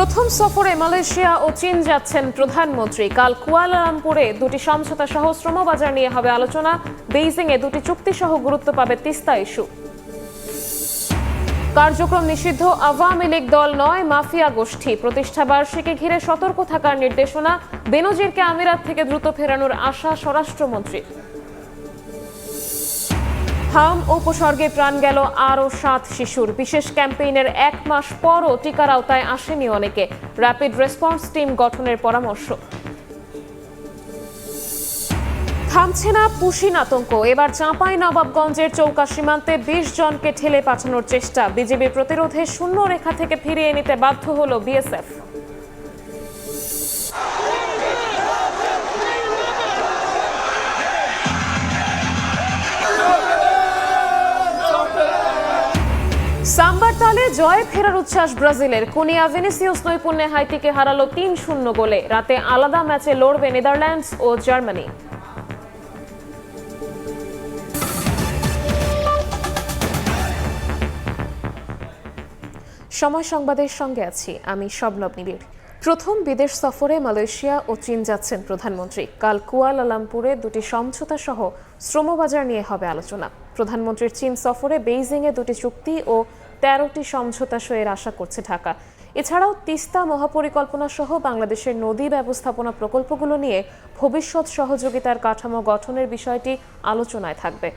প্রথম সফরে মালয়েশিয়া ও চীন যাচ্ছেন প্রধানমন্ত্রী। কাল কুয়ালালামপুরে দুটি সমঝোতা সহ শ্রমবাজার নিয়ে হবে আলোচনা। বেইজিংয়ে দুটি চুক্তি সহ গুরুত্ব পাবে তিস্তা ইস্যু। কার্যক্রম নিষিদ্ধ আওয়ামী লীগ দল নয়, মাফিয়া গোষ্ঠী। প্রতিষ্ঠা বার্ষিকী ঘিরে সতর্ক থাকার নির্দেশনা। বেনজিরকে আমিরাত থেকে দ্রুত ফেরানোর আশা স্বরাষ্ট্রমন্ত্রী। হাম উপসর্গে প্রাণ গেল আরও 7 শিশুর। বিশেষ ক্যাম্পেইনের 1 মাস পরও টিকার আওতায় আসেনি অনেকে। র্যাপিড রেসপন্স টিম গঠনের পরামর্শ। থামছে না পুশিন আতঙ্ক। এবার চাঁপাইনবাবগঞ্জের চৌকা সীমান্তে 20 জনকে ঠেলে পাঠানোর চেষ্টা। বিজিবির প্রতিরোধে শূন্য রেখা থেকে ফিরিয়ে নিতে বাধ্য হল বিএসএফ। সাম্বার তালে জয় ফেরার উচ্ছ্বাস ব্রাজিলের। কুনিয়া ভিনিসিয়াস নৈপুণ্যে হাইতিকে হারালো 3-0 গোলে। রাতে আলাদা ম্যাচে লড়বে নেদারল্যান্ডস ও জার্মানি। সময় সংবাদের সঙ্গে আছি আমি শবনব নিবিড়। প্রথম বিদেশ সফরে মালয়েশিয়া ও চীন যাচ্ছেন প্রধানমন্ত্রী। কাল কুয়ালালামপুরে দুটি সমঝোতা সহ শ্রমবাজার নিয়ে হবে আলোচনা। প্রধানমন্ত্রীর চীন সফরে বেইজিংয়ে দুটি চুক্তি ও 13টি সমঝোতা সইয়ের আশা করছে ঢাকা। এছাড়াও তিস্তা মহাপরিকল্পনা সহ বাংলাদেশের নদী ব্যবস্থাপনা প্রকল্পগুলো নিয়ে ভবিষ্যৎ সহযোগিতার কাঠামো গঠনের বিষয়টি আলোচনায় থাকবে।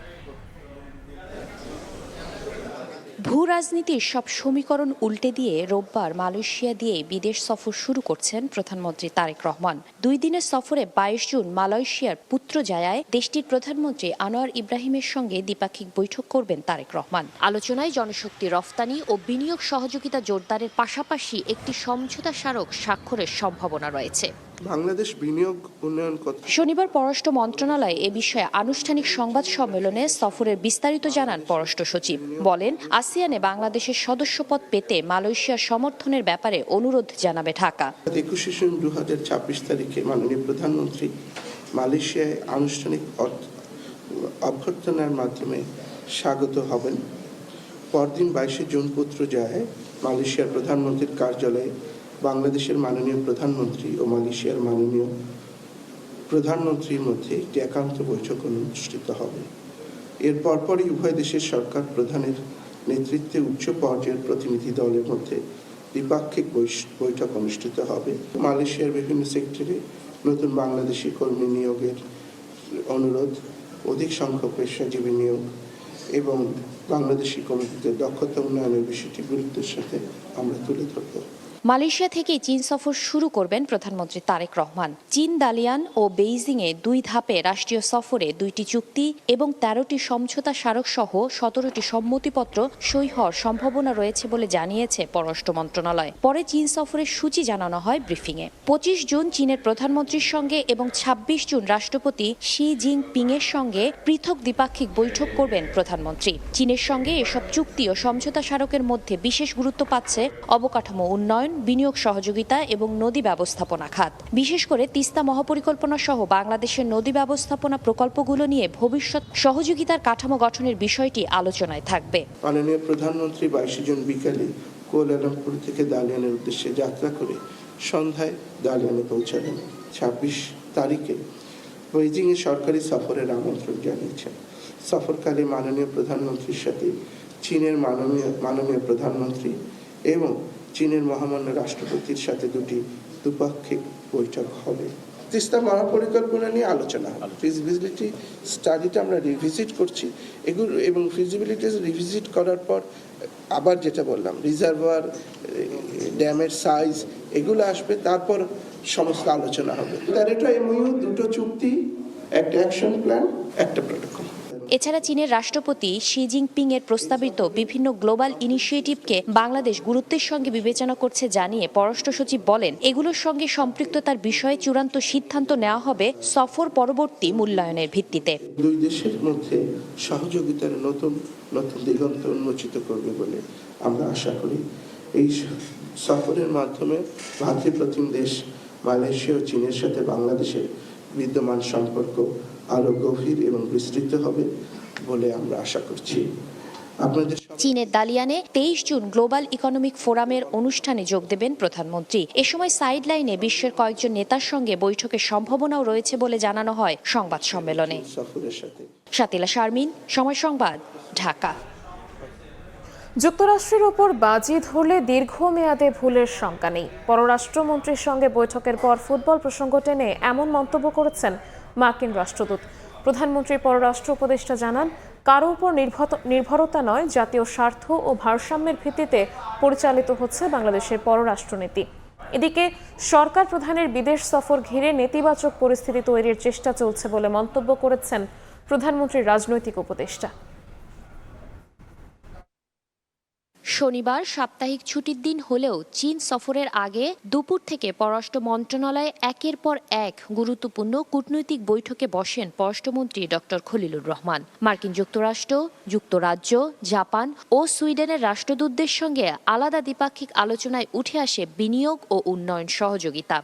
ভূ রাজনীতির সব সমীকরণ উল্টে দিয়ে রোববার মালয়েশিয়া দিয়ে বিদেশ সফর শুরু করছেন প্রধানমন্ত্রী তারেক রহমান। 2 দিনের সফরে 22 জুন মালয়েশিয়ার পুত্রজায়ায় দেশটির প্রধানমন্ত্রী আনোয়ার ইব্রাহিমের সঙ্গে দ্বিপাক্ষিক বৈঠক করবেন তারেক রহমান। আলোচনায় জনশক্তি রফতানি ও বিনিয়োগ সহযোগিতা জোরদারের পাশাপাশি একটি সমঝোতা স্মারক স্বাক্ষরের সম্ভাবনা রয়েছে। বাংলাদেশ বিনিয়োগ উন্নয়ন শনিবার পররাষ্ট্র মন্ত্রণালয় এ বিষয়ে আনুষ্ঠানিক সংবাদ সম্মেলনে সফরের বিস্তারিত জানান পররাষ্ট্র সচিব। বলেন, আসিয়ানে বাংলাদেশের সদস্যপদ পেতে মালয়েশিয়ার সমর্থনের ব্যাপারে অনুরোধ জানাবে ঢাকা। 21 জুন 2026 তারিখে মাননীয় প্রধানমন্ত্রী মালয়েশিয়ায় আনুষ্ঠানিক অভ্যর্থনার মাধ্যমে স্বাগত হবেন। পরদিন 22 জুন পুত্রজায়ায় মালয়েশিয়ার প্রধানমন্ত্রীর কার্যালয়ে বাংলাদেশের মাননীয় প্রধানমন্ত্রী ও মালয়েশিয়ার মাননীয় প্রধানমন্ত্রীর মধ্যে একটি একান্ত বৈঠক অনুষ্ঠিত হবে। এর পরপরই উভয় দেশের সরকার প্রধানের নেতৃত্বে উচ্চ পর্যায়ের প্রতিনিধি দলের মধ্যে দ্বিপাক্ষিক বৈঠক অনুষ্ঠিত হবে। মালয়েশিয়ার বিভিন্ন সেক্টরে নতুন বাংলাদেশি কর্মী নিয়োগের অনুরোধ, অধিক সংখ্যক পেশাজীবী নিয়োগ এবং বাংলাদেশি কর্মীদের দক্ষতা উন্নয়নের বিষয়টি গুরুত্বের সাথে আমরা তুলে ধরব। মালয়েশিয়া থেকেই চীন সফর শুরু করবেন প্রধানমন্ত্রী তারেক রহমান। চীন দালিয়ান ও বেইজিংয়ে 2 ধাপে রাষ্ট্রীয় সফরে 2টি চুক্তি এবং 13টি সমঝোতা স্মারক সহ 17টি সম্মতিপত্র সই হওয়ার সম্ভাবনা রয়েছে বলে জানিয়েছে পররাষ্ট্র মন্ত্রণালয়। পরে চীন সফরের সূচি জানানো হয় ব্রিফিংয়ে। 25 জুন চীনের প্রধানমন্ত্রীর সঙ্গে এবং 26 জুন রাষ্ট্রপতি শি জিনপিং এর সঙ্গে পৃথক দ্বিপাক্ষিক বৈঠক করবেন প্রধানমন্ত্রী। চীনের সঙ্গে এসব চুক্তি ও সমঝোতা স্মারকের মধ্যে বিশেষ গুরুত্ব পাচ্ছে অবকাঠামো উন্নয়ন, বিনিয়োগ সহযোগিতা এবং নদী ব্যবস্থাপনা খাত। বিশেষ করে তিস্তা মহাপরিকল্পনা সহ বাংলাদেশের নদী ব্যবস্থাপনা প্রকল্পগুলো নিয়ে ভবিষ্যৎ সহযোগিতার কাঠামো গঠনের বিষয়টি আলোচনায় থাকবে। মাননীয় প্রধানমন্ত্রী 22 জুন বিকালে কুয়ালালামপুর থেকে দালিয়ানের উদ্দেশ্যে যাত্রা করে সন্ধ্যায় দালিয়ানে পৌঁছাবেন। 26 তারিখে বেইজিংয়ে সরকারি সফরের আমন্ত্রণ জানিয়েছেন। সফরকালে মাননীয় প্রধানমন্ত্রীর সাথে চীনের মাননীয় প্রধানমন্ত্রী এবং চীনের মহামান্য রাষ্ট্রপতির সাথে 2টি দ্বিপাক্ষিক বৈঠক হবে। তিস্তা মহাপরিকল্পনা নিয়ে আলোচনা হবে। ফিজিবিলিটি স্টাডিটা আমরা রিভিজিট করছি এগুলো, এবং ফিজিবিলিটি রিভিজিট করার পর আবার যেটা বললাম রিজার্ভার, ড্যামের সাইজ এগুলো আসবে, তারপর সমস্ত আলোচনা হবে। 13টা এমওইউ, 2টো চুক্তি, একটা অ্যাকশন প্ল্যান, একটা প্রোটোকল। এছাড়া চীনের রাষ্ট্রপতি শি জিনপিং এর প্রস্তাবিত বিভিন্ন গ্লোবাল ইনিশিয়েটিভকে বাংলাদেশ গুরুত্বের সঙ্গে বিবেচনা করছে জানিয়ে পররাষ্ট্র সচিব বলেন, এগুলোর সঙ্গে সম্পৃক্ততার বিষয়ে চূড়ান্ত সিদ্ধান্ত নেওয়া হবে সফর পরবর্তী মূল্যায়নের ভিত্তিতে। 2 দেশের মধ্যে সহযোগিতার নতুন দিগন্ত উন্মোচিত করবে বলে আমরা আশা করি। এই সফরের মাধ্যমে ভাতৃপ্রতিম দেশ মালয়েশিয়া ও চীনের সাথে বাংলাদেশের বিদ্যমান সম্পর্ক আরো গভীর এবং বিস্তৃত হবে বলে আমরা আশা করছি। আপনাদের চীনের দালিয়ানে 23 জুন গ্লোবাল ইকোনমিক ফোরামের অনুষ্ঠানে যোগ দেবেন প্রধানমন্ত্রী। এ সময় সাইডলাইনে বিশ্বের কয়েকজন নেতার সঙ্গে বৈঠকের সম্ভাবনাও রয়েছে বলে জানানো হয় সংবাদ সম্মেলনে। সফরের সাথে শাতিলা শারমিন, সময় সংবাদ, ঢাকা। যুক্তরাষ্ট্রের ওপর বাজি ধরলে দীর্ঘমেয়াদে ভুলের শঙ্কা নেই। পররাষ্ট্রমন্ত্রীর সঙ্গে বৈঠকের পর ফুটবল প্রসঙ্গ টেনে এমন মন্তব্য করেছেন মার্কিন রাষ্ট্রদূত। প্রধানমন্ত্রীর পররাষ্ট্র উপদেষ্টা জানান, কারো উপর নির্ভরতা নয়, জাতীয় স্বার্থ ও ভারসাম্যের ভিত্তিতে পরিচালিত হচ্ছে বাংলাদেশের পররাষ্ট্রনীতি। এদিকে সরকার প্রধানের বিদেশ সফর ঘিরে নেতিবাচক পরিস্থিতি তৈরির চেষ্টা চলছে বলে মন্তব্য করেছেন প্রধানমন্ত্রীর রাজনৈতিক উপদেষ্টা। শনিবার সাপ্তাহিক ছুটির দিন হলেও চীন সফরের আগে দুপুর থেকে পররাষ্ট্র মন্ত্রণালয়ে একের পর এক গুরুত্বপূর্ণ কূটনৈতিক বৈঠকে বসেন পররাষ্ট্রমন্ত্রী ডক্টর খলিলুর রহমান। মার্কিন যুক্তরাষ্ট্র, যুক্তরাজ্য, জাপান ও সুইডেনের রাষ্ট্রদূতদের সঙ্গে আলাদা দ্বিপাক্ষিক আলোচনায় উঠে আসে বিনিয়োগ ও উন্নয়ন সহযোগিতা।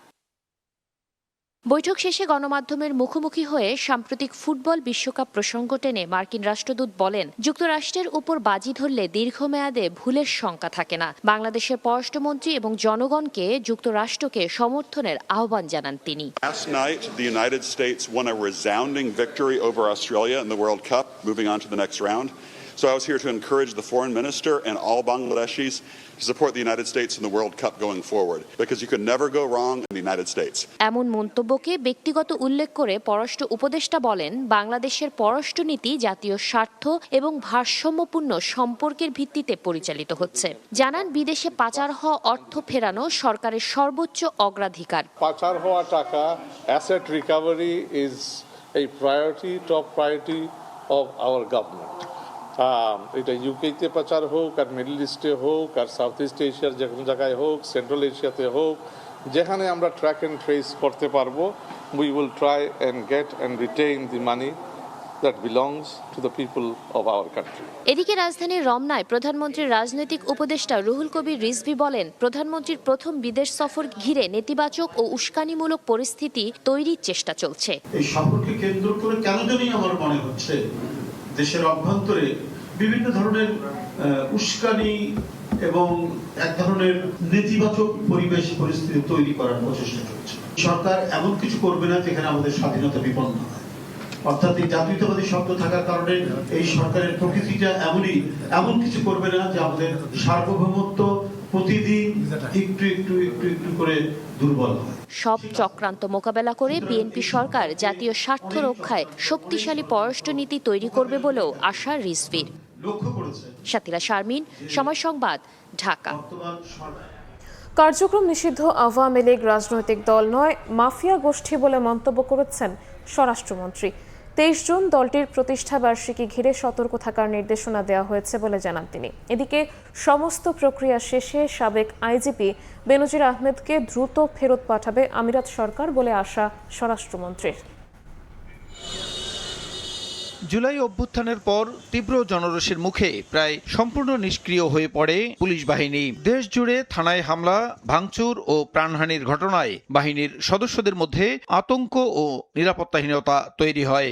বৈঠক শেষে গণমাধ্যমের মুখোমুখি হয়ে সাম্প্রতিক ফুটবল বিশ্বকাপ প্রসঙ্গ টেনে মার্কিন রাষ্ট্রদূত বলেন, যুক্তরাষ্ট্রের উপর বাজি ধরলে দীর্ঘমেয়াদে ভুলের শঙ্কা থাকে না। বাংলাদেশের পররাষ্ট্রমন্ত্রী এবং জনগণকে যুক্তরাষ্ট্রকে সমর্থনের আহ্বান জানান তিনি। Last night, the United States won a resounding victory over Australia in the World Cup, moving on to the next round. So I was here to encourage the foreign minister and all Bangladeshis to support the United States in the World Cup going forward, because you could never go wrong in the United States. এমন মন্তব্যকে ব্যক্তিগত উল্লেখ করে পররাষ্ট্র উপদেষ্টা বলেন, বাংলাদেশের পররাষ্ট্রনীতি জাতীয় স্বার্থ এবং ভারসাম্যপূর্ণ সম্পর্কের ভিত্তিতে পরিচালিত হচ্ছে। জানান, বিদেশে পাচার হওয়া অর্থ ফেরানো সরকারের সর্বোচ্চ অগ্রাধিকার। পাচার হওয়া টাকা asset recovery is a priority, top priority of our government. এটা ইউকেতে পাচার হোক, আর মিডল ইস্টে হোক, আর সাউথ ইস্ট এশিয়ার যে কোনো জায়গায় হোক, সেন্ট্রাল এশিয়াতে হোক, যেখানে আমরা ট্র্যাক অ্যান্ড ট্রেস করতে পারবো, we will try and get and retain the money that belongs to the people of our country. এদিকে রাজধানীর রমনায় প্রধানমন্ত্রীর রাজনৈতিক উপদেষ্টা রুহুল কবির রিজভী বলেন, প্রধানমন্ত্রীর প্রথম বিদেশ সফর ঘিরে নেতিবাচক ও উস্কানিমূলক পরিস্থিতি তৈরির চেষ্টা চলছে। এই সফরকে কেন্দ্র করে কেন জানি আমার মনে হচ্ছে দেশের অভ্যন্তরে বিভিন্ন ধরনের উস্কানি এবং এক ধরনের নেতিবাচক পরিবেশ পরিস্থিতি তৈরি করার প্রচেষ্টা চলছে। সরকার এমন কিছু করবে না যেখানে আমাদের স্বাধীনতা বিপন্ন হয়। অর্থাৎ এই জাতীয়তাবাদী শব্দ থাকার কারণে এই সরকারের প্রকৃতিটা এমন কিছু করবে না যে আমাদের সার্বভৌমত্ব প্রতিদিন একটু একটু একটু একটু করে দুর্বল হয়। সব চক্রান্ত মোকাবেলা করে বিএনপি সরকার জাতীয় স্বার্থ রক্ষায় শক্তিশালী পররাষ্ট্রনীতি তৈরি করবে বলেও আশা রিজভীর। শাতিলা শারমিন, সময় সংবাদ, ঢাকা। কার্যক্রম নিষিদ্ধ আওয়ামী লীগ রাজনৈতিক দল নয়, মাফিয়া গোষ্ঠী বলে মন্তব্য করেছেন স্বরাষ্ট্রমন্ত্রী। 23 জুন দলটির প্রতিষ্ঠা বার্ষিকী ঘিরে সতর্ক থাকার নির্দেশনা দেওয়া হয়েছে বলে জানান তিনি। এদিকে সমস্ত প্রক্রিয়া শেষে সাবেক আইজিপি বেনজির আহমেদকে দ্রুত ফেরত পাঠাবে আমিরাত সরকার বলে আশা স্বরাষ্ট্রমন্ত্রীর। জুলাই অভ্যুত্থানের পর তীব্র জনরোষের মুখে প্রায় সম্পূর্ণ নিষ্ক্রিয় হয়ে পড়ে পুলিশ বাহিনী। দেশ জুড়ে থানায় হামলা, ভাঙচুর ও প্রাণহানির ঘটনায় বাহিনীর সদস্যদের মধ্যে আতঙ্ক ও নিরাপত্তাহীনতা তৈরি হয়।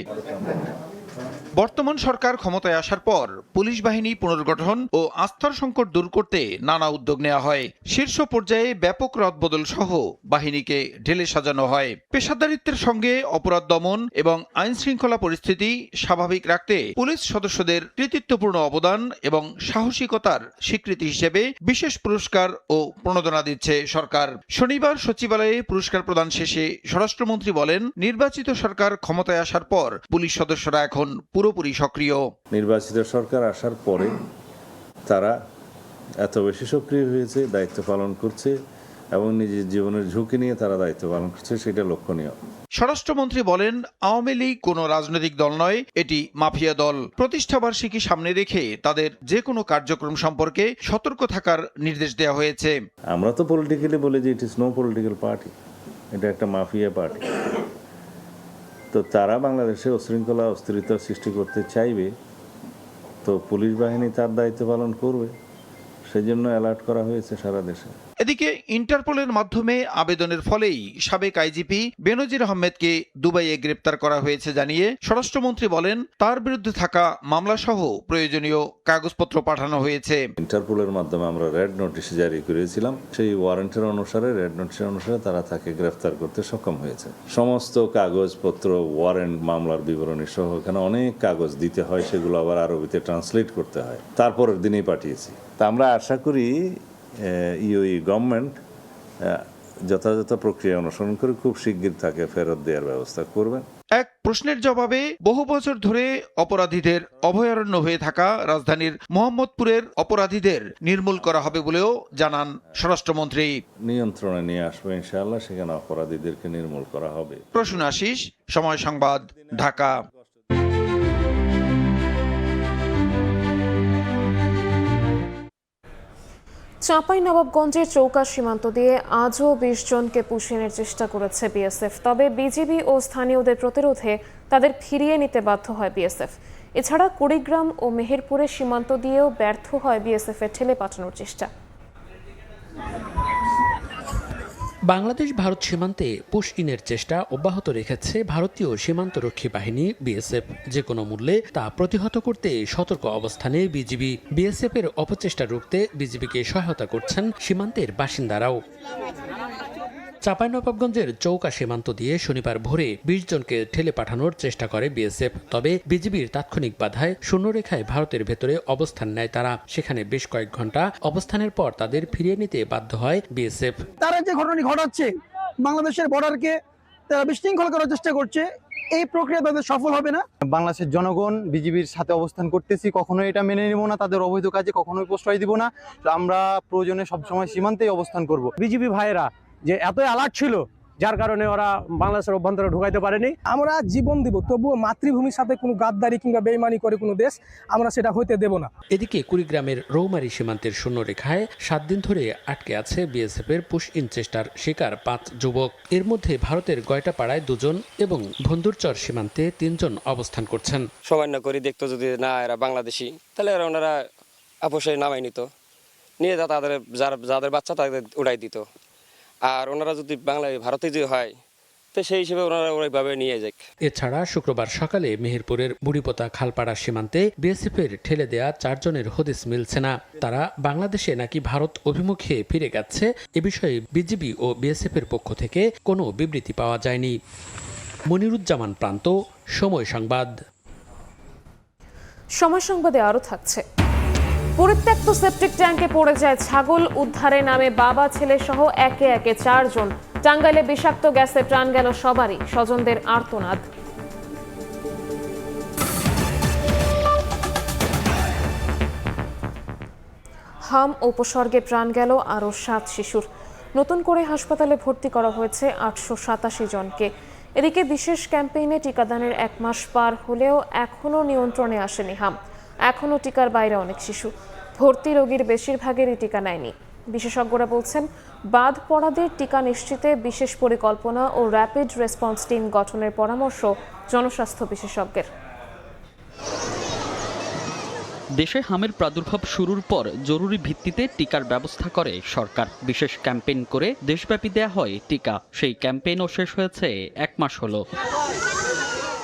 বর্তমান সরকার ক্ষমতায় আসার পর পুলিশ বাহিনী পুনর্গঠন ও আস্থার সংকট দূর করতে নানা উদ্যোগ নেওয়া হয়। শীর্ষ পর্যায়ে ব্যাপক রদবদল সহ বাহিনীকে ঢেলে সাজানো হয়। পেশাদারিত্বের সঙ্গে অপরাধ দমন এবং আইন শৃঙ্খলা পরিস্থিতি স্বাভাবিক রাখতে পুলিশ সদস্যদের কৃতিত্বপূর্ণ অবদান এবং সাহসিকতার স্বীকৃতি হিসেবে বিশেষ পুরস্কার ও প্রণোদনা দিচ্ছে সরকার। শনিবার সচিবালয়ে পুরস্কার প্রদান শেষে স্বরাষ্ট্রমন্ত্রী বলেন, নির্বাচিত সরকার ক্ষমতায় আসার পর পুলিশ সদস্যরা এখন পুরোপুরি সক্রিয়। নির্বাচিত সরকার আসার পরে তারা এত বেশি সক্রিয় হয়েছে, দায়িত্ব পালন করছে এবং নিজের জীবনের ঝুঁকি নিয়ে তারা দায়িত্ব পালন করছে, সেটা লক্ষণীয়। স্বরাষ্ট্রমন্ত্রী বলেন, আওয়ামী লীগ কোনো রাজনৈতিক দল নয়, এটি মাফিয়া দল। প্রতিষ্ঠাবার্ষিকী সামনে রেখে তাদের যে কোনো কার্যক্রম সম্পর্কে সতর্ক থাকার নির্দেশ দেওয়া হয়েছে। আমরা তো পলিটিক্যালি বলি যে it is no political party, এটা একটা মাফিয়া পার্টি। তো তারা বাংলাদেশে উশৃঙ্খলা অস্থিরতা সৃষ্টি করতে চাইবে, তো পুলিশ বাহিনী তার দায়িত্ব পালন করবে, সেজন্য অ্যালার্ট করা হয়েছে সারা দেশে। এদিকে ইন্টারপোলের মাধ্যমে আবেদনের ফলেই সাবেক আইজিপি বেনজির আহমেদকে দুবাইয়ে গ্রেপ্তার করা হয়েছে জানিয়ে স্বরাষ্ট্রমন্ত্রী বলেন, তার বিরুদ্ধে থাকা মামলাসহ প্রয়োজনীয় কাগজপত্র পাঠানো হয়েছে। ইন্টারপোলের মাধ্যমে আমরা রেড নোটিশ জারি করেছিলাম, সেই ওয়ারেন্টের অনুসারে রেড নোটিশের অনুসারে তারা তাকে গ্রেফতার করতে সক্ষম হয়েছে। সমস্ত কাগজপত্র, ওয়ারেন্ট, মামলার বিবরণী সহ এখানে অনেক কাগজ দিতে হয়, সেগুলো আবার আরবিতে ট্রান্সলেট করতে হয়, তারপরের দিনেই পাঠিয়েছি। তা আমরা আশা করি ইউএই গভর্নমেন্ট যথাযথ প্রক্রিয়া অনুসরণ করে খুব শিগগির তাকে ফেরত দেওয়ার ব্যবস্থা করবেন। এক প্রশ্নের জবাবে বহু বছর ধরে অপরাধীদের অভয়ারণ্য হয়ে থাকা রাজধানীর মোহাম্মদপুরের অপরাধীদের নির্মূল করা হবে বলেও জানান স্বরাষ্ট্রমন্ত্রী। নিয়ন্ত্রণে নিয়ে আসবে ইনশাআল্লাহ, সেখানে অপরাধীদেরকে নির্মূল করা হবে। প্রসূন আশিস, সময় সংবাদ, ঢাকা। চাঁপাইনবাবগঞ্জের চৌকা সীমান্ত দিয়ে আজও ২০ জনকে পুষিয়ে চেষ্টা করেছে বিএসএফ। তবে বিজিবি ও স্থানীয়দের প্রতিরোধে তাদের ফিরিয়ে নিতে বাধ্য হয় বিএসএফ। এছাড়া কুড়িগ্রাম ও মেহেরপুরের সীমান্ত দিয়েও ব্যর্থ হয় বিএসএফ এর ঠেলে পাঠানোর চেষ্টা। বাংলাদেশ ভারত সীমান্তে পুশ ইনের চেষ্টা অব্যাহত রেখেছে ভারতীয় সীমান্তরক্ষী বাহিনী বিএসএফ। যে কোনো মূল্যে তা প্রতিহত করতে সতর্ক অবস্থানে বিজিবি। বিএসএফ এর অপচেষ্টা রুখতে বিজিবিকে সহায়তা করছেন সীমান্তের বাসিন্দারাও। চাঁপাইনবাবগঞ্জের চৌকা সীমান্ত দিয়ে শনিবার ভোরে ২০ জনকে ঠেলে পাঠানোর চেষ্টা করে বিএসএফ। তবে বিজিবির তাৎক্ষণিক বাধায় শূন্যরেখায় ভারতের ভেতরে অবস্থান নেয় তারা। সেখানে বেশ কয়েক ঘন্টা অবস্থানের পর তাদের ফিরিয়ে নিতে বাধ্য হয় বিএসএফ। তারা যে ঘটনাটি ঘটাচ্ছে, বাংলাদেশের বর্ডারকে তারা বিশৃঙ্খল করার চেষ্টা করছে, এই প্রক্রিয়া তাদের সফল হবে না। বাংলাদেশের জনগণ বিজিবির সাথে অবস্থান করতেছি, কখনোই এটা মেনে নিব না, তাদের অবৈধ কাজে কখনোই প্রশ্রয় দিব না। আমরা প্রয়োজনে সবসময় সীমান্তেই অবস্থান করব। বিজিবি ভাইয়েরা যে এত অ্যালার্ট ছিল, যার কারণে ওরা বাংলাদেশের অভ্যন্তরে ঢুকাইতে পারেনি। আমরা জীবন দিব, তবুও মাতৃভূমির সাথে কোনো গাদ্দারি কিংবা বেইমানি করে কোনো দেশ আমরা সেটা হইতে দেব না। এদিকে কুড়িগ্রামের রৌমারী সীমান্তের শূন্যরেখায় 7 দিন ধরে আটকে আছে বিএসএফ এর পুশ ইন চেষ্টার শিকার 5 যুবক। এর মধ্যে ভারতের গয়টাপাড়ায় 2 জন এবং ভন্দুরচর সীমান্তে 3 জন অবস্থান করছেন। সবান্য করি দেখতো, যদি না এরা বাংলাদেশি তাহলে ওনারা আপোষে নামাই নিত, নিয়ে তাদের যাদের বাচ্চা তাদের উড়াই দিত। আর ওনারা যদি ভারতে যে হয় তো সেই হিসেবে ওনারা ওইভাবে নিয়ে যায়। এছাড়া শুক্রবার সকালে মেহেরপুরের বুড়িপোতা খালপাড়া সীমান্তে বিএসএফ এর ঠেলে দেয়া 4 জনের হদিস মিলছে না। তারা বাংলাদেশে নাকি ভারত অভিমুখে ফিরে গেছে, এ বিষয়ে বিজিবি ও বিএসএফ এর পক্ষ থেকে কোনো বিবৃতি পাওয়া যায়নি। মনিরুজ্জামান প্রান্ত, সময় সংবাদ। সময় সংবাদে আরো থাকছে, পরিত্যক্ত সেপটিক ট্যাঙ্কে পড়ে যায় ছাগল, উদ্ধারে নামে বাবা ছেলে সহ একে একে 4 জন। টাঙ্গাইলে বিষাক্ত গ্যাসে প্রাণ গেল সবারই, স্বজনদের আর্তনাদ। হাম উপসর্গে প্রাণ গেল আরও 7 শিশুর। নতুন করে হাসপাতালে ভর্তি করা হয়েছে 887 জনকে। এদিকে বিশেষ ক্যাম্পেইনে টিকাদানের 1 মাস পার হলেও এখনও নিয়ন্ত্রণে আসেনি হাম। এখনও টিকার বাইরে অনেক শিশু। ভর্তি রোগীর বেশিরভাগেরই টিকা নেয়নি। বিশেষজ্ঞরা বলছেন, বাদ পড়াদের টিকা নিশ্চিতে বিশেষ পরিকল্পনা ও র্যাপিড রেসপন্স টিম গঠনের পরামর্শ জনস্বাস্থ্য বিশেষজ্ঞের। দেশে হামের প্রাদুর্ভাব শুরুর পর জরুরি ভিত্তিতে টিকার ব্যবস্থা করে সরকার। বিশেষ ক্যাম্পেইন করে দেশব্যাপী দেয়া হয় টিকা। সেই ক্যাম্পেইনও শেষ হয়েছে 1 মাস হলো।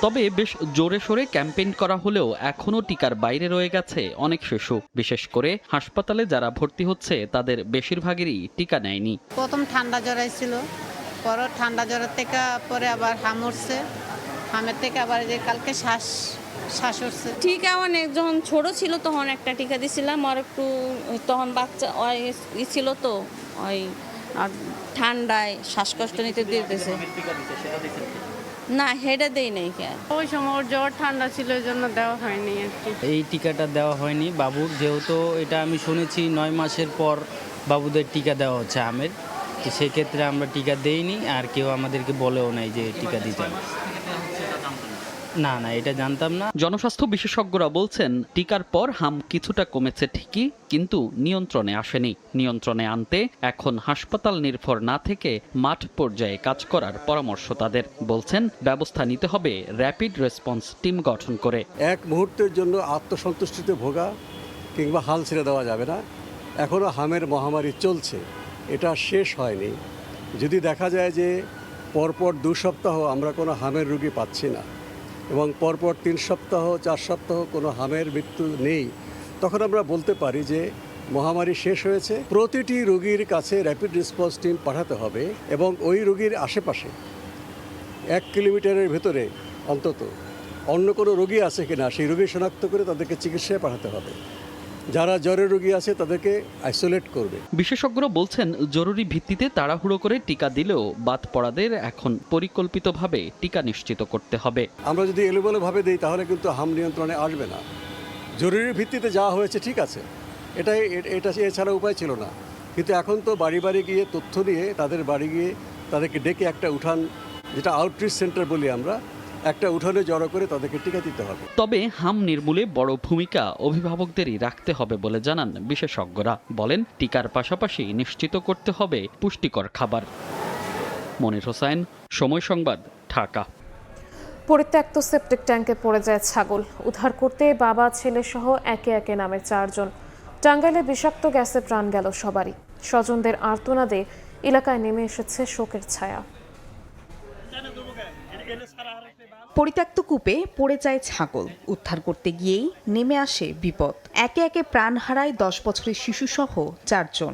তবে বেশ জোরে সোরে ক্যাম্পেইন করা হলেও এখনও টিকার বাইরে রয়ে গেছে অনেক শিশু। বিশেষ করে হাসপাতালে যারা ভর্তি হচ্ছে তাদের বেশিরভাগেরই টিকা নেয়নি। প্রথম ঠান্ডা জ্বর ছিল, পরে ঠান্ডা জ্বরের থেকে পরে আবার হাম উঠছে, হামের থেকে আবার যে কালকে শ্বাস উঠছে। টিকা অনেক, যখন ছোট ছিল তখন একটা টিকা দিছিলাম, আর একটু তখন বাচ্চা ছিল তো ওই ঠান্ডায় শ্বাসকষ্ট নিতে দিতেছে। না, হেডে দেই নাই। ওই সময় ওর জ্বর ঠান্ডা ছিল, এই জন্য দেওয়া হয়নি আর কি। এই টিকাটা দেওয়া হয়নি বাবুর, যেহেতু এটা আমি শুনেছি 9 মাসের পর বাবুদের টিকা দেওয়া হচ্ছে আমের, তো সেক্ষেত্রে আমরা টিকা দেইনি, আর কেউ আমাদেরকে বলেও নাই যে টিকা দিতে হবে। না, এটা জানতাম না। জনস্বাস্থ্য বিশেষজ্ঞরা বলছেন, টিকার পর হাম কিছুটা কমেছে ঠিকই, কিন্তু নিয়ন্ত্রণে আসেনি। নিয়ন্ত্রণে আনতে এখন হাসপাতাল নির্ভর না থেকে মাঠ পর্যায়ে কাজ করার পরামর্শ তাদের। বলছেন, ব্যবস্থা নিতে হবে র্যাপিড রেসপন্স টিম গঠন করে। এক মুহূর্তের জন্য আত্মসন্তুষ্টিতে ভোগা কিংবা হাল ছেড়ে দেওয়া যাবে না। এখনো হামের মহামারী চলছে, এটা শেষ হয়নি। যদি দেখা যায় যে পরপর 2 সপ্তাহ আমরা কোনো হামের রোগী পাচ্ছি না এবং পরপর 3 সপ্তাহ 4 সপ্তাহ কোনো হামের মৃত্যু নেই, তখন আমরা বলতে পারি যে মহামারী শেষ হয়েছে। প্রতিটি রোগীর কাছে র্যাপিড রেসপন্স টিম পাঠাতে হবে এবং ওই রোগীর আশেপাশে 1 কিলোমিটারের ভেতরে অন্তত অন্য কোনো রোগী আছে কিনা সেই রোগী শনাক্ত করে তাদেরকে চিকিৎসায় পাঠাতে হবে। যারা জ্বরের রোগী আছে তাদেরকে আইসোলেট করবে। বিশেষজ্ঞরা বলছেন, জরুরি ভিত্তিতে তাড়াহুড়ো করে টিকা দিলেও বাদ পড়াদের এখন পরিকল্পিতভাবে টিকা নিশ্চিত করতে হবে। আমরা যদি এলোমেলোভাবে দিই তাহলে কিন্তু হাম নিয়ন্ত্রণে আসবে না। জরুরি ভিত্তিতে যা হয়েছে ঠিক আছে, এটা এছাড়া উপায় ছিল না। কিন্তু এখন তো বাড়ি বাড়ি গিয়ে তথ্য নিয়ে তাদের বাড়ি গিয়ে তাদেরকে ডেকে একটা উঠান, যেটা আউটরিচ সেন্টার বলি আমরা, একটা উঠানে জড়ো করে তাদেরকে টিকা দিতে হবে। তবে হাম নির্মূলে বড় ভূমিকা অভিভাবকদেরই রাখতে হবে বলে জানান বিশেষজ্ঞরা। বলেন, টিকার পাশাপাশি নিশ্চিত করতে হবে পুষ্টিকর খাবার। মনির হোসেন, সময় সংবাদ, ঢাকা। পরিত্যক্ত সেপটিক ট্যাঙ্কে পড়ে যায় ছাগল। উদ্ধার করতে বাবা ছেলে সহ একে একে নামে 4 জন। টাঙ্গাইলে বিষাক্ত গ্যাসে প্রাণ গেল সবারই। স্বজনদের আর্তনাদে এলাকায় নেমে এসেছে শোকের ছায়া। পরিত্যক্ত কূপে পড়ে যায় ছাগল। উদ্ধার করতে গিয়েই নেমে আসে বিপদ। একে একে প্রাণ হারায় 10 বছরের শিশুসহ 4 জন।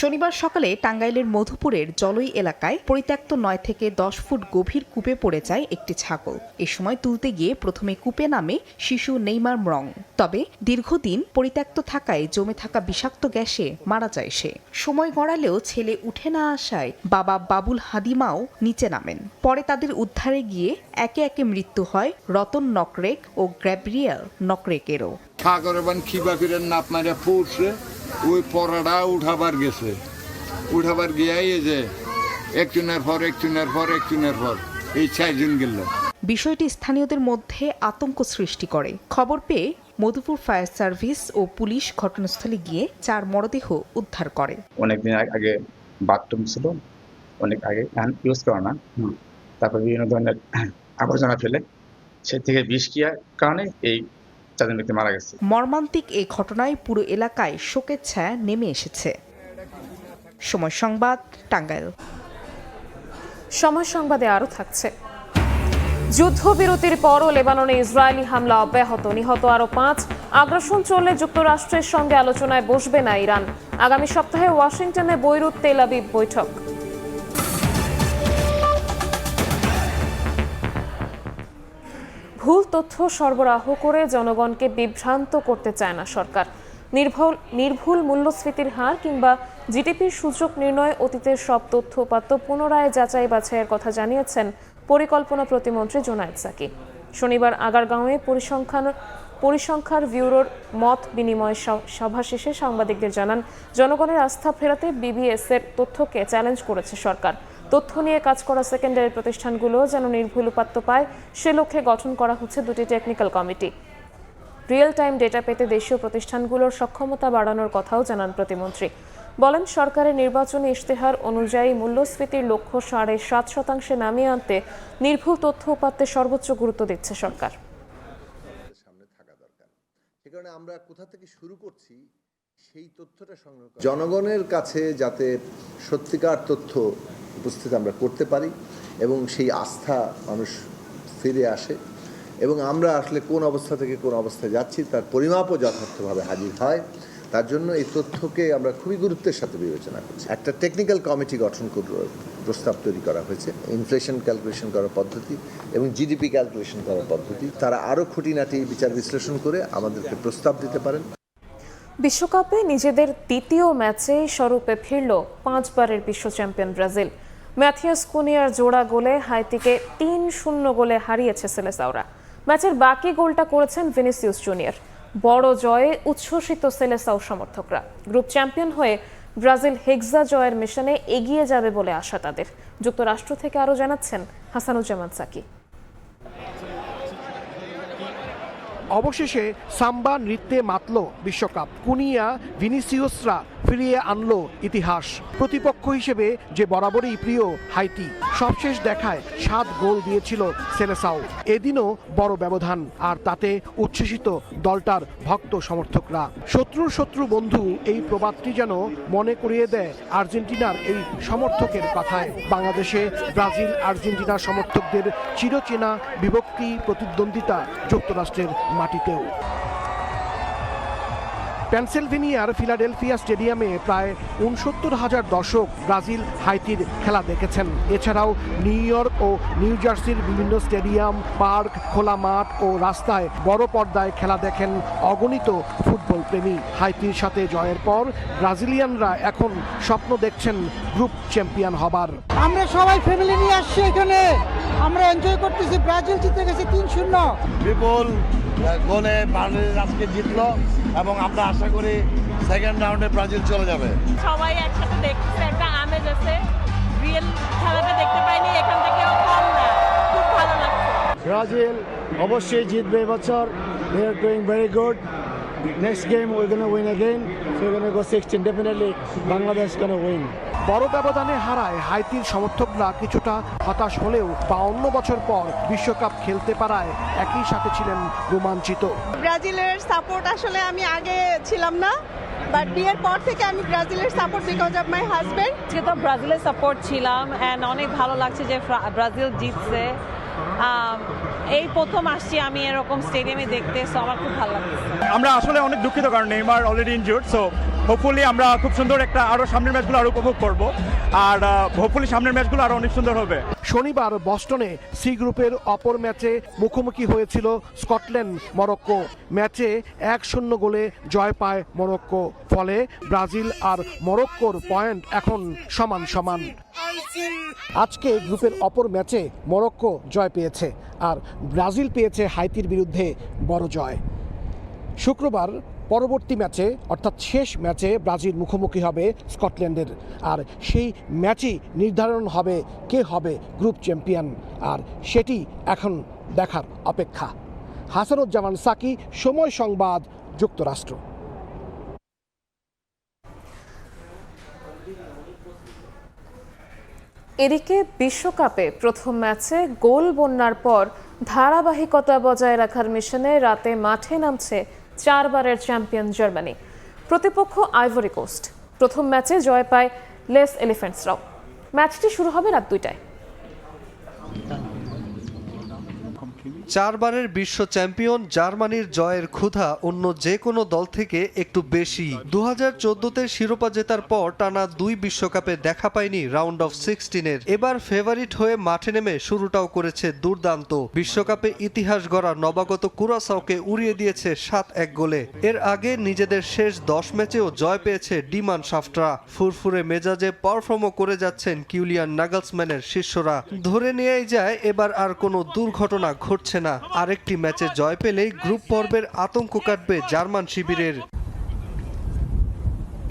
শনিবার সকালে টাঙ্গাইলের মধুপুরের জলই এলাকায় পরিত্যক্ত 9 থেকে 10 ফুট গভীর কূপে পড়ে যায় একটি ছাগল। এ সময় তুলতে গিয়ে প্রথমে কূপে নামে শিশু নেইমার মরং। তবে দীর্ঘদিন পরিত্যক্ত থাকায় জমে থাকা বিষাক্ত গ্যাসে মারা যায় সে। সময় গড়ালেও ছেলে উঠে না আসায় বাবা বাবুল হাদিমাও নিচে নামেন। পরে তাদের উদ্ধারে গিয়ে একে একে মৃত্যু হয় রতন নকরেক ও গ্যাব্রিয়েল নকরেকেরও। ওই পড়াটা উঠাবার গেছে, উঠাবার গিয়াই যে একজনের পর এই 4 জন গেল। বিষয়টি স্থানীয়দের মধ্যে আতঙ্ক সৃষ্টি করে। খবর পেয়ে মধুপুর ফায়ার সার্ভিস ও পুলিশ ঘটনাস্থলে গিয়ে 4 মরদেহ উদ্ধার করে। অনেকদিন আগে বাথরুম ছিল, অনেক আগে ইউজ করা না, তারপর বিভিন্ন ধরনের আবর্জনা ফেলে সে থেকে বিষ কিয়ার কারণে এই মারা গেছে। মর্মান্তিক এই ঘটনায় পুরো এলাকায় শোকের ছায়া নেমে এসেছে। সময় সংবাদ, টাঙ্গাইল। সময় সংবাদে আরও থাকছে। যুদ্ধবিরতির পরও লেবাননে ইসরায়েলি হামলা অব্যাহত, নিহত আরও 5। আগ্রাসন চললে যুক্তরাষ্ট্রের সঙ্গে আলোচনায় বসবে না ইরান। আগামী সপ্তাহে ওয়াশিংটনে বৈরুত তেল আবিব বৈঠক। ভুল তথ্য সরবরাহ করে জনগণকে বিভ্রান্ত করতে চায় না সরকার। নির্ভুল মূল্যস্ফীতির হার কিংবা জিডিপির সূচক নির্ণয় অতীতের সব তথ্য উপাত্ত পুনরায় যাচাই বাছাইয়ের কথা জানিয়েছেন পরিকল্পনা প্রতিমন্ত্রী জোনায়েদ সাকি। শনিবার আগারগাঁওয়ে পরিসংখ্যার ব্যুরোর মত বিনিময় সভা শেষে সাংবাদিকদের জানান, জনগণের আস্থা ফেরাতে বিবিএস এর তথ্যকে চ্যালেঞ্জ করেছে সরকার। তথ্য নিয়ে কাজ করা সেকেন্ডারি প্রতিষ্ঠানগুলো যেন নির্ভুল উপাত্ত পায়, সে লক্ষ্যে গঠন করা হচ্ছে 2টি technical committee. Real time data পেতে দেশীয় প্রতিষ্ঠানগুলোর সক্ষমতা বাড়ানোর কথাও জানান প্রতিমন্ত্রী। বলেন, সরকারের নির্বাচনী ইশতেহার অনুযায়ী মূল্যস্ফীতির লক্ষ্য 7.5% নামিয়ে আনতে নির্ভুল তথ্য উপাত্তে সর্বোচ্চ গুরুত্ব দিচ্ছে সরকার। কারণে আমরা কোথা থেকে শুরু করছি সেই তথ্যটা সংগ্রহ করা, জনগণের কাছে যাতে সত্যিকার তথ্য উপস্থিত আমরা করতে পারি এবং সেই আস্থা মানুষ ফিরে আসে এবং আমরা আসলে কোন অবস্থা থেকে কোন অবস্থায় যাচ্ছি তার পরিমাপও যথার্থভাবে হাজির হয়, তার জন্য এই তথ্যকে আমরা খুবই গুরুত্বের সাথে বিবেচনা করছি। একটা টেকনিক্যাল কমিটি গঠন প্রস্তাব তৈরি করা হয়েছে, ইনফ্লেশন ক্যালকুলেশন করার পদ্ধতি এবং জিডিপি ক্যালকুলেশন করার পদ্ধতি। তারা আরও খুঁটিনাটি বিচার বিশ্লেষণ করে আমাদেরকে প্রস্তাব দিতে পারেন। বিশ্বকাপে নিজেদের দ্বিতীয় ম্যাচে স্বরূপে ফিরল 5 বারের বিশ্ব চ্যাম্পিয়ন ব্রাজিল। ম্যাথিয়াস কুনিয়ার জোড়া গোলে হাইতিকে 3-0 গোলে হারিয়েছে সেলেসাওরা। ম্যাচের বাকি গোলটা করেছেন ভিনিসিয়াস জুনিয়র। বড় জয়ে উচ্ছ্বসিত সেলেসাও সমর্থকরা। গ্রুপ চ্যাম্পিয়ন হয়ে ব্রাজিল হেক্সা জয়ের মিশনে এগিয়ে যাবে বলে আশা তাদের। যুক্তরাষ্ট্র থেকে আরও জানাচ্ছেন হাসানুজ্জামান সাকি। অবশেষে সাম্বা নৃত্যে মাতল বিশ্বকাপ। কুনিয়া ভিনিসিয়াসরা ফিরিয়ে আনলো ইতিহাস। প্রতিপক্ষ হিসেবে যে বরাবরই প্রিয় হাইতি, সবশেষ দেখায় 7 গোল দিয়েছিল সেলেসাও। এদিনও বড় ব্যবধান, আর তাতে উচ্ছ্বসিত দলটার ভক্ত সমর্থকরা। শত্রুর শত্রু বন্ধু এই প্রবাদটি যেন মনে করিয়ে দেয় আর্জেন্টিনার এই সমর্থকের কথায়। বাংলাদেশে ব্রাজিল আর্জেন্টিনার সমর্থকদের চিরচেনা বিভক্তি প্রতিদ্বন্দ্বিতা যুক্তরাষ্ট্রের মাটিতেও। পেনসিলভেনিয়ার ফিলাডেলফিয়া স্টেডিয়ামে প্রায় 69,000 দর্শক ব্রাজিল হাইতির খেলা দেখেছেন। এছাড়াও নিউ ইয়র্ক ও নিউ জার্সির বিভিন্ন স্টেডিয়াম, পার্ক, খোলা মাঠ ও রাস্তায় বড় পর্দায় খেলা দেখেন অগণিত ফুটবল প্রেমী। হাইতির সাথে জয়ের পর ব্রাজিলিয়ানরা এখন স্বপ্ন দেখছেন গ্রুপ চ্যাম্পিয়ন হবার। আমরা সবাই ফ্যামিলি নিয়ে আসছি এখানে, আমরা এনজয় করতেছি। ব্রাজিল জিতে গেছে 3-0 বিপুল গোলে ব্রাজিল আজকে জিতলো এবং আমরা আশা করি সেকেন্ড রাউন্ডে ব্রাজিল চলে যাবে। সবাই একসাথে দেখছে, একটা আমেজ আছে। রিয়েল খেলাটা দেখতে পাইনি, এখান থেকেও কম না, খুব ভালো লাগছে। ব্রাজিল অবশ্যই জিতবে এবছর। They are doing very good. Next game we're going to win again. So we're going to go 16. Definitely Bangladesh going to win. বড় ব্যবধানে হারায় হাইতির সমর্থকরা কিছুটা হতাশ হলেও 52 বছর পর বিশ্বকাপ খেলতে পারায় একই সাথে ছিলেন রোমাঞ্চিত। ব্রাজিলের সাপোর্ট আসলে আমি আগে ছিলাম না, বাট বিয়ের পর থেকে আমি ব্রাজিলের support because of my husband. আজকে তো ব্রাজিলের সাপোর্ট ছিলাম, অ্যান্ড অনেক ভালো লাগছে যে ব্রাজিল জিতছে। এই প্রথম আসছি আমি এরকম স্টেডিয়ামে দেখতে, সো আমার খুব ভালো লাগছে। আমরা আসলে অনেক দুঃখিত কারণ Neymar already injured, so hopefully আমরা খুব সুন্দর একটা আরো সামনের ম্যাচগুলো আরো উপভোগ করব, আর হোপফুলি সামনের ম্যাচগুলো আরো অনেক সুন্দর হবে। শনিবার বস্টনে সি গ্রুপের অপর ম্যাচে মুখোমুখি হয়েছিল স্কটল্যান্ড মরক্কো। ম্যাচে 1-0 গোলে জয় পায় মরক্কো। ফলে ব্রাজিল আর মরক্কোর পয়েন্ট এখন সমান সমান। আজকে গ্রুপের অপর ম্যাচে মরক্কো জয় পেয়েছে, আর ব্রাজিল পেয়েছে হাইতির বিরুদ্ধে বড় জয়। শুক্রবার পরবর্তী ম্যাচে অর্থাৎ শেষ ম্যাচে ব্রাজিল মুখোমুখি হবে স্কটল্যান্ডের, আর সেই ম্যাচই নির্ধারণ হবে কে হবে গ্রুপ চ্যাম্পিয়ন, আর সেটি এখন দেখার অপেক্ষা। হাসানুজ্জামান সাকি, সময় সংবাদ, যুক্তরাষ্ট্র। এদিকে বিশ্বকাপে প্রথম ম্যাচে গোল বন্যার পর ধারাবাহিকতা বজায় রাখার মিশনে রাতে মাঠে নামছে 4 বারের চ্যাম্পিয়ন জার্মানি। প্রতিপক্ষ আইভরি কোস্ট। প্রথম ম্যাচে জয় পায় লেস এলিফ্যান্টসরাও। ম্যাচটি শুরু হবে রাত 2টায়। 4 বারের বিশ্ব চ্যাম্পিয়ন জার্মানির জয়ের ক্ষুধা অন্য যে কোনো দল থেকে একটু বেশি। 2014-তে শিরোপা জেতার পর টানা 2 বিশ্বকাপে দেখা পায়নি রাউন্ড অফ 16-এর। এবার ফেভারিট হয়ে মাঠে নেমে শুরুটাও করেছে দুর্দান্ত। বিশ্বকাপে ইতিহাস গড়া নবাগত কুরাসাওকে উড়িয়ে দিয়েছে 7-1 গোলে। এর আগে নিজেদের শেষ 10 ম্যাচেও জয় পেয়েছে ডিমান শাফটরা। ফুরফুরে মেজাজে পারফর্মও করে যাচ্ছেন কিউলিয়ান নাগলসম্যানের শিষ্যরা। ধরে নিয়েই যায় এবার আর কোনো দুর্ঘটনা ঘটছে না। আরেকটি ম্যাচে জয় পেলেই গ্রুপ পর্বের আতঙ্ক কাটবে জার্মান শিবিরের।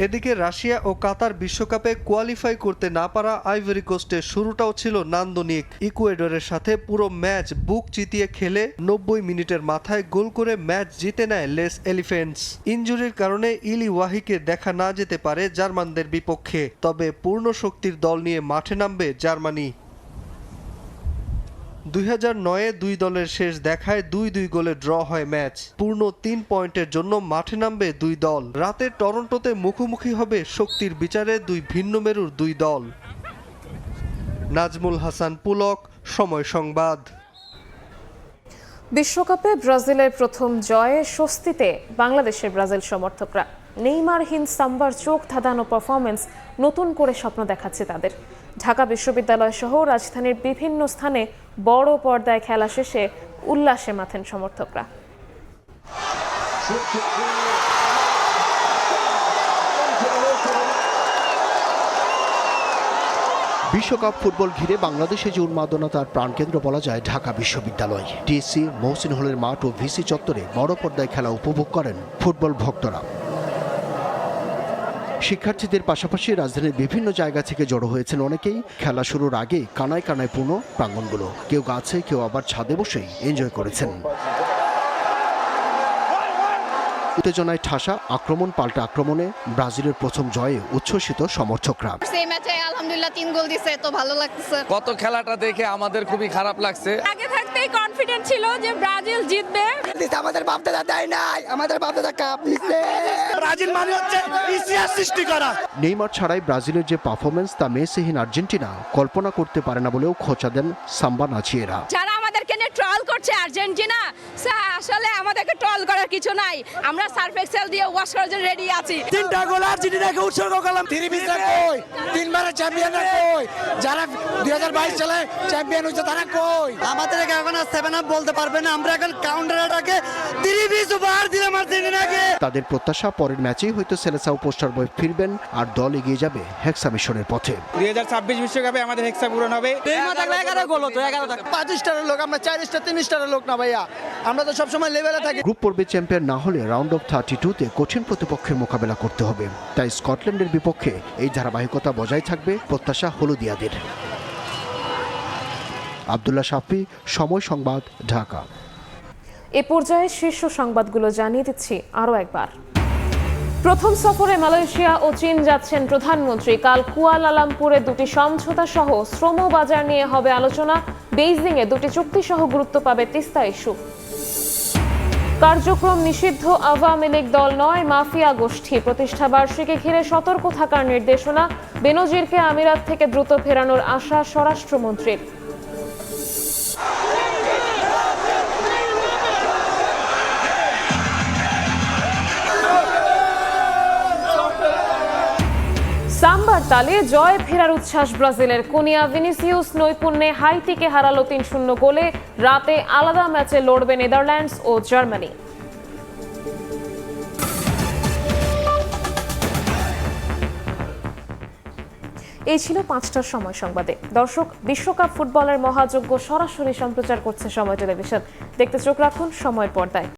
এদিকে রাশিয়া ও কাতার বিশ্বকাপে কোয়ালিফাই করতে না পারা আইভরি কোস্টের শুরুটাও ছিল নান্দনিক। ইকুয়েডরের সাথে পুরো ম্যাচ বুক চিতিয়ে খেলে 90 মিনিটের মাথায় গোল করে ম্যাচ জিতে নেয় লেস এলিফ্যান্টস। ইনজুরির কারণে ইলি ওয়াহিকে দেখা না যেতে পারে জার্মানদের বিপক্ষে, তবে পূর্ণ শক্তির দল নিয়ে মাঠে নামবে জার্মানি। 2009-এ 2 দলের শেষ দেখায় 2-2 গোলে ড্র হয় ম্যাচ। পূর্ণ 3 পয়েন্টের জন্য মাঠে নামবে 2 দল। রাতে টরন্টোতে মুখোমুখি হবে শক্তির বিচারে 2 ভিন্ন মেরুর 2 দল। নাজমুল হাসান পুলক, সময় সংবাদ। বিশ্বকাপে ব্রাজিলের প্রথম জয়ে স্বস্তিতে বাংলাদেশের ব্রাজিল সমর্থকরা। নেইমারহীন সাম্বার চোখ ধাঁধানো পারফরমেন্স নতুন করে স্বপ্ন দেখাচ্ছে তাদের। ঢাকা বিশ্ববিদ্যালয় সহ রাজধানীর বিভিন্ন স্থানে বড় পর্দায় খেলা শেষে উল্লাসে মাথেন সমর্থকরা। বিশ্বকাপ ফুটবল ঘিরে বাংলাদেশে যে উন্মাদনাতার প্রাণকেন্দ্র বলা যায় ঢাকা বিশ্ববিদ্যালয়। টিএসসি, মহসিন হলের মাঠ ও ভিসি চত্বরে বড় পর্দায় খেলা উপভোগ করেন ফুটবল ভক্তরা। শিক্ষার্থীদের পাশাপাশি রাজধানীর বিভিন্ন জায়গা থেকে জড়ো হয়েছেন অনেকেই। খেলা শুরুর আগে কানায় কানায় পূর্ণ প্রাঙ্গণগুলো। কেউ গাছে, কেউ আবার ছাদে বসেই এনজয় করেছেন। উত্তেজনায় ঠাসা আক্রমণ পাল্টা আক্রমণে ব্রাজিলের প্রথম জয়ে উচ্ছ্বসিত সমর্থকরা। সেই ম্যাচে আলহামদুলিল্লাহ 3 গোল দিছে, তো ভালো লাগতেছে। গত খেলাটা দেখে আমাদের খুবই খারাপ লাগছে। আগে থাকতেই কনফিডেন্ট ছিল যে ব্রাজিল জিতবে। আমাদের বাপদাদা দেয় নাই, আমাদের বাপদাদা কাপ নিচ্ছে। ব্রাজিল মানে হচ্ছে ইতিহাস সৃষ্টি করা। নেইমার ছাড়াই ব্রাজিলের যে পারফরমেন্স তা মেসিহীন আর্জেন্টিনা কল্পনা করতে পারে না বলেও খোঁচা দেন সাম্বা নাচিয়েরা। যারা আমাদেরকে নিয়ে ট্রল করছে আর্জেন্টিনা, আসলে আমাদেরকে ট্রল করার কিছু নাই। আমরা সার্ফ এক্সেল দিয়ে ওয়াশ করার জন্য রেডি আছি। 3টা গোল আর্জেন্টিনাকে উৎসর্গ করলাম। 3 কই? 3বারের চ্যাম্পিয়নরা কই? যারা 2022 সালে চ্যাম্পিয়ন হয়েছে তারা কই? আমাদেরকে এখন 7 আপ বলতে পারবে না। আমরা এখন কাউন্টার অ্যাটাকে 3-20 উপহার দিলাম আর্জেন্টিনাকে। তাদের প্রত্যাশা পরের ম্যাচেই হয়তো সেলেসাও পোস্টার বয় ফিরবেন আর দল এগিয়ে যাবে হেক্সা মিশনের পথে। 2026 বিশ্বকাপে আমাদের হেক্সা পূরণ হবে। 11 গোল হতো, 11 থাকে। 5 স্টারের লোক আমরা, 4 স্টার 3 স্টারের লোক না ভাইয়া। আমরা তো সবসময় লেভেলে থাকি। গ্রুপ পর্বে চ্যাম্পিয়ন না হলে রাউন্ড অফ 32-তে কঠিন প্রতিপক্ষের মোকাবেলা করতে হবে। তাই স্কটল্যান্ডের বিপক্ষে এই ধারাবাহিকতা বজায় থাকবে প্রত্যাশা হলুদিয়াদের। আব্দুল্লাহ শাফি, সময় সংবাদ, ঢাকা। এ পর্যায়ে শীর্ষ সংবাদগুলো জানিয়ে দিচ্ছি আরও একবার। প্রথম সফরে মালয়েশিয়া ও চীন যাচ্ছেন প্রধানমন্ত্রী। কাল কুয়ালালামপুরে দুটি সমঝোতা সহ শ্রম বাজার নিয়ে হবে আলোচনা। বেইজিংয়ে দুটি চুক্তি সহ গুরুত্ব পাবে তিস্তা ইস্যু। কার্যক্রম নিষিদ্ধ আওয়ামী লীগ দল নয়, মাফিয়া গোষ্ঠী। প্রতিষ্ঠা বার্ষিকী ঘিরে সতর্ক থাকার নির্দেশনা। বেনজিরকে আমিরাত থেকে দ্রুত ফেরানোর আশা স্বরাষ্ট্রমন্ত্রীর। সাম্বার তালে জয় ফেরার উচ্ছ্বাস ব্রাজিলের। কোনিয়া ভিনিসিয়াস নৈপুণ্যে হাইতিকে হারালো 3-0 গোলে। রাতে আলাদা ম্যাচে লড়বে নেদারল্যান্ডস ও জার্মানি। এই ছিল 5টার সময় সংবাদে। দর্শক, বিশ্বকাপ ফুটবলের মহাযজ্ঞ সরাসরি সম্প্রচার করছে সময় টেলিভিশন। দেখতে চোখ রাখুন সময়ের পর্দায়।